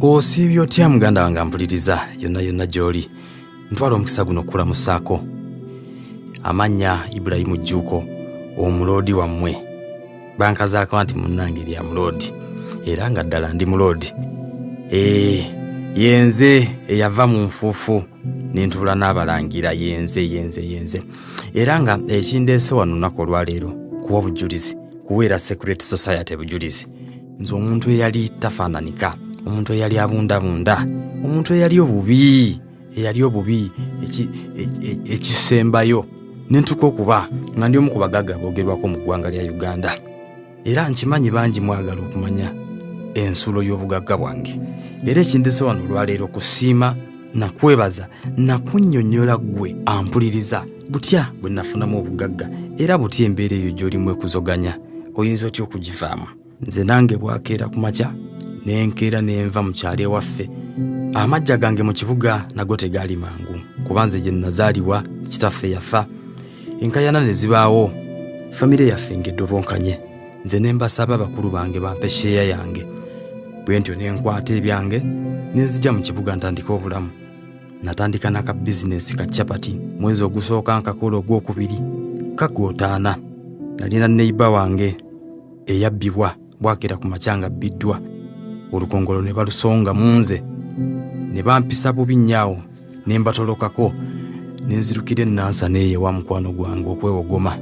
Osiibye otya muganda wange ampuliriza yonna gy'oli. Ntwala omukisa guno okulamusaako. Amannya Ibrahimu Jjuuko, omuloodi wammwe. Bankazaako nti munnange lya muloodi, era nga ddala ndi muloodi. Yenze eyava mu nfuufu n'entuula n'abalangira yenze. Era nga ekindeese wano lunaku olwaleero kuwa bujulizi, kuweera Secret Society bujulizi. Nze omuntu eyali tafaananika, omuntu eyali abundabunda, omuntu eyali obubi ekisembayo n'entuka okuba nga ndi omu ku bagagga boogerwako mu ggwanga lya Uganda. Era nkimanyi bangi mwagala okumanya ensulo y'obugagga bwange. Era ekindeese wano olwaleero kusiima na kwebaza na kunnyonnyola ggwe ampuliriza butya bwe nafunamu obugagga, era butya embeera eyo gy'olimu ekuzoganya oyinza otya okugivaamu. Nze nange bwakeera ku makya nenkeera nenva mu kyalo ewaffe. Amajja gange mu kibuga nago tegaali mangu, kuba nze gye nazaalibwa kitaffe yafa, enkayana ne zibaawo, famire yaffe ngedde obwonkanye. Nze ne mbasaba bakulu bange bampe sheeya yange, bwe ntyo ne nkwata ebyange ne nzija mu kibuga ntandika obulamu. Natandika n'aka bizinesi ka chapati, mwezi ogusooka nkakola ogwokubiri kagootaana. Nalina neiba wange eyabbibwa, bwakeera ku makyanga bbiddwa, olukongolo ne balusonga munze ne bampisa bubi nnyawo, ne mbatolokako ne nzirukira ennansa n'eyewa mukwano gwange okwewogoma.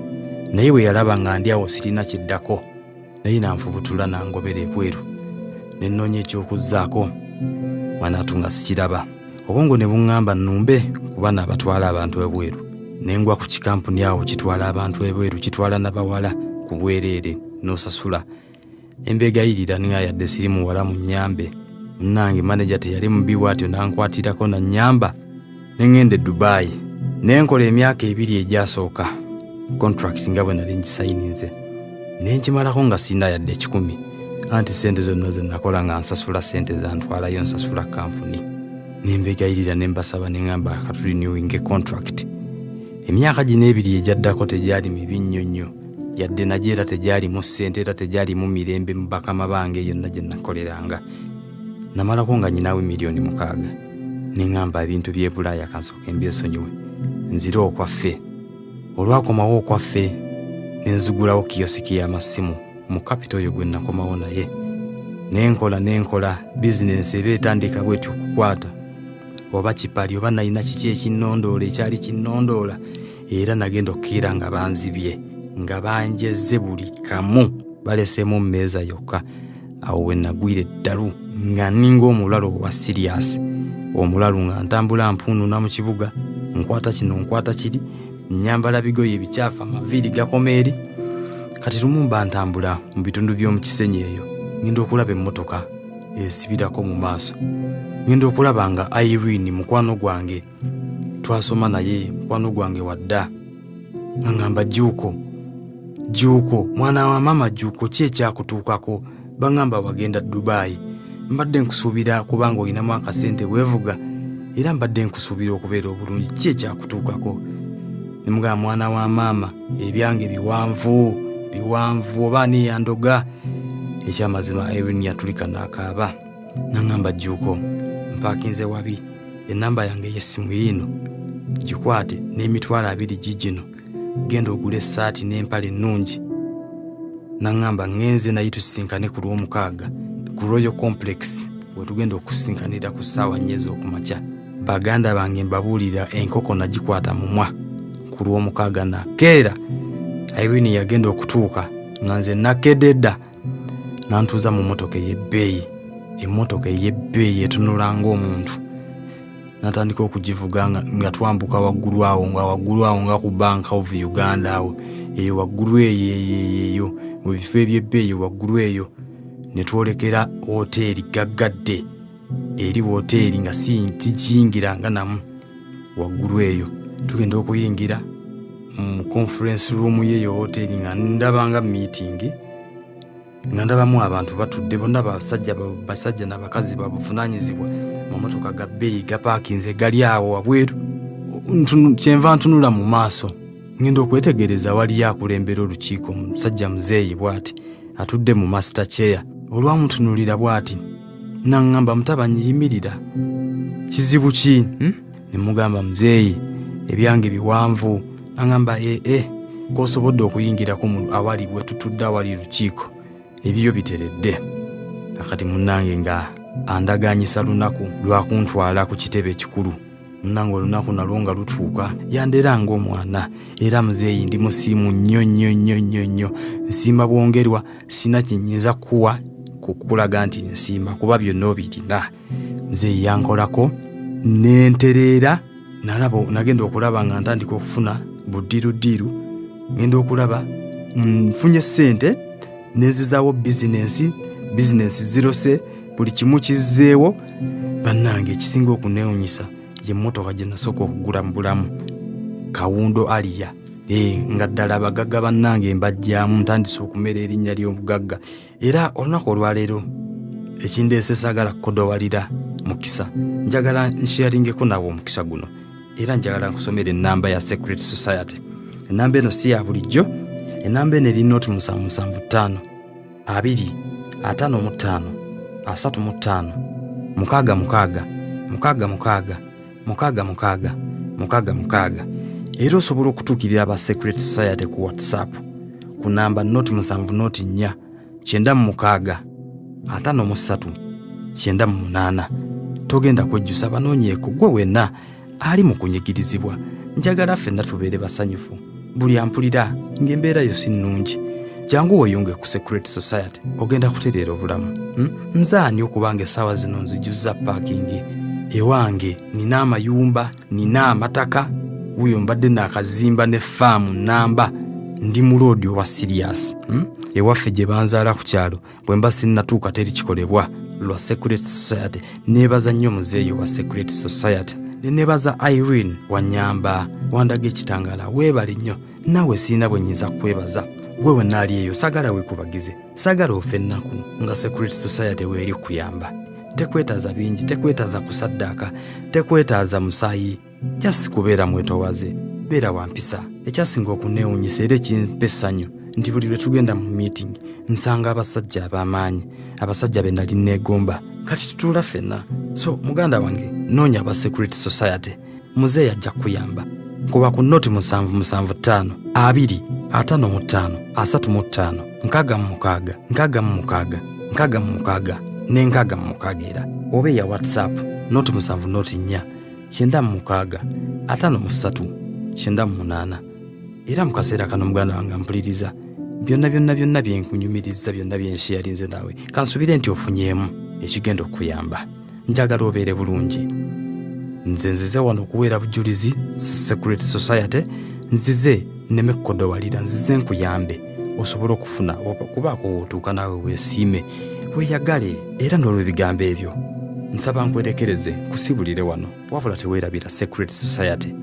Naye bwe yalaba nga ndi awo sirina kiddako, naye nanfubutula nangobera ebweru ne nnoonya ekyokuzzaako, wanaatu nga sikiraba. Obwongo ne buŋŋamba nnumbe kuba n'abatwala abantu ebweru. Ne ngwa ku kikampuni awo kitwala abantu ebweru, kitwala n'abawala ku bwereere n'osasula. Embegayirira nga yadde siri muwala mu nnyambe. Munnange maneja teyali mubi bw'atyo nankwatirako na nnyamba ne ŋŋenda e Dubai. Ne nkola emyaka 2 egyasooka contract nga bwe nali ngisayininze. Ne nkimalako nga sirina yadde 10, anti ssente zonna ze nakola nga nsasula ssente zantwalayo nsasula kampuni. Ne mbegayirira ne mbasaba ne ŋŋamba katulinewinge contract. Emyaka gino 2 egyaddako tegyali mibi nnyonnyo, yadde nagyo era tegyalimu ssente, era tegyalimu mirembe mu bakama bange yonna gye nakoleranga. Namalako nga nyinawo $6,000,000. Ne ŋŋamba ebintu by'e Bulaaya kansooka mbyesonyiwe, nzire okwaffe. Olwakomawo okwaffe ne nzigulawo kiyosiki y'amasimu mu kapito oyo gwe nakomawo naye. Nenkola bizinensi eba etandika bwetyo okukwata, oba kipali oba nalina kiki ekinnondoola ekyali kinnondoola, era nagenda okukiira nga banzibye, nga banjezze buli kamu, baleseemu mu mmeeza yokka. Awo we nagwira eddalu nga nninga omulalu owa sirias, omulalu nga ntambula mpuununa mu kibuga, nkwata kino nkwata kiri, nnyambala bigoye ebicaafu, amaviiri gakoma eri. Kati lumu mba ntambula mu bitundu by'omu Kisenyi eyo, ngenda okulaba emmotoka esibirako mu maaso. Ngenda okulaba nga Irene mukwano gwange, twasoma naye mukwano gwange wadda. Ngamba Jjuuko, mwana wa mama Jjuuko, ki ekyakutuukako? Bangamba wagenda Dubai. Mbadde nkusuubira kubanga olinamu akasente weevuga, era mbadde nkusuubira okubeera obulungi, ki ekyakutuukako? Ne mugamba mwana wa maama, ebyange biwanvu oba neyandoga. Ekyamazima Irene yatulika n'akaaba. Nangamba Jjuuko, mpaakinze wabi, ennamba yange y'essimu yiino, gikwate n'Emitwalo 2 gigino, genda ogula essaati n'empale ennungi. Nangamba ngenze naye tusisinkane ku Lwomukaaga ku Royal Complex, we tugenda okusinkanira ku ssaawa 4 ez'okumakya. Baganda bange mbabuulira enkoko nagikwata mumwa ku Lwomukaaga nakeera. Irene yagenda okutuuka nga nze nakedde dda, nantuuza mu mmotoka ey'ebbeeyi, emmotoka ey'ebbeeyi etunula ng'omuntu. Natandika okugivuga nga twambuka waggulu awo nga ku Bank of Uganda awo, eyo waggulu eyo mu bifo eby'ebbeeyi waggulu eyo. Ne twolekera hoteeri gaggadde, eri hoteeri nga tijingiranga namu waggulu eyo. Tugenda okuyingira mu conference room y'eyo hoteeri nga ndabanga meeting, nga ndabamu abantu batudde bonna basajja n'abakazi babuvunaanyizibwa, mamotoka ga bbeeyi gapaakinze gali awo wabweru. Kyenva ntunula mu maaso, ngenda okwetegereza waliyo akulembera olukiiko, musajja muzeeyi bw'ati atudde mu master chair. Olwamutunulira bw'ati n'aŋŋamba Mutabanyi yimirira. Kizibu ki? Ne mugamba muzeeyi ebyange biwanvu. N'aŋŋamba k'osobodde okuyingirako awali bwe tutudde awali lukiiko ebyo biteredde. Kakati munnange nga andaganyisa lunaku lwakuntwala ku kitebe ekikulu. Munnange olunaku nalwo nga lutuuka yandera ng'omwana era muzeeyi ndi musiimu nnyo. Nsiima bwongerwa sina kyenyinza kuwa kukulaga nti nsiima kuba byonna obirina. Muzeeyi yankolako nentereera nagenda okulaba nga ntandika okufuna buddirudiru. Ngenda okulaba nfunye ssente nenzizaawo bizinensi zirose buli kimu kizzeewo. Bannange ekisinga okuneewunyisa ye mmotoka gye nasooka okugula mu bulamu Kawundo Aliya. Nga ddala abagagga bannange mbajjaamu ntandise okumera erinnya ly'obugagga. Era olunaku olwaleero ekindeese saagala kukodowalira mukisa. Njagala nsharingeko nabo omukisa guno era njagala nkusomera ennamba ya Secret Society. Ennamba eno si ya bulijjo. Ennamba eno eri noti 775 2 55 35 66. Era osobola okutuukirira aba Secret Society ku WhatsApp ku namba noti 7 4 96 53 98. Togenda kwejjusa banoonyeeko gwe wenna ali mu kunyigirizibwa. Njagala ffenna tubeere basanyufu. Buli ampulira ng'embeera yo si nnungi, jangu weyunge ku Secret Society ogenda kutereera obulamu. Nzaani okubanga essaawa zino nzijjuzza paakingi ewange. Nina amayumba, nina amataka, wuyo mbadde n'akazimba ne faamu namba. Ndi mu loodi oba sirias. Ewaffe gye banzaala ku kyalo bwe mba sinnatuuka teri kikolebwa lwa Secret Society. Neebaza nnyo muzeeyi wa Secret Society. Neebaza Irene Wanyamba wandaga ekitangala. Weebale nnyo. Naawe siina bwe nnyinza kwebaza. Gwe wenna ali eyo saagala weekubagize. Saagala ofe ennaku nga Secret Society weeri kuyamba. Tekwetaaza bingi, tekwetaaza kusaddaaka, tekwetaaza musaayi. Just kubeera mwetowaze. Beera wampisa. Ekyasinga okuneewunyisa era ekimpa essanyu nti buli lwe tugenda mu meeting nsanga abasajja ab'amaanyi, abasajja be nali neegomba. Kati tutuula ffenna. So muganda wange noonya aba Secret Society. Muzeeyi ajja kuyamba. Kuba ku noti 775 2 55 35 66 66 era oba ya WhatsApp noti 7 noti 4 96 53 98. Era mu kaseera kano muganda wange mpuliriza byonna byenkunyumiriza, byonna byensharinze naawe kansubire nti ofunyeemu ekigenda okuyamba. Njagala obeere bulungi. Nzize wano okuweera bujulizi Secret Society. Nzize nneme kukodowalira, nzize nkuyambe osobole okufuna okubaako otuuka naawe weesiime weeyagale. Era n'olw'ebigambo ebyo nsaba nkwerekereze kusibulire wano wabula teweerabira Secret Society.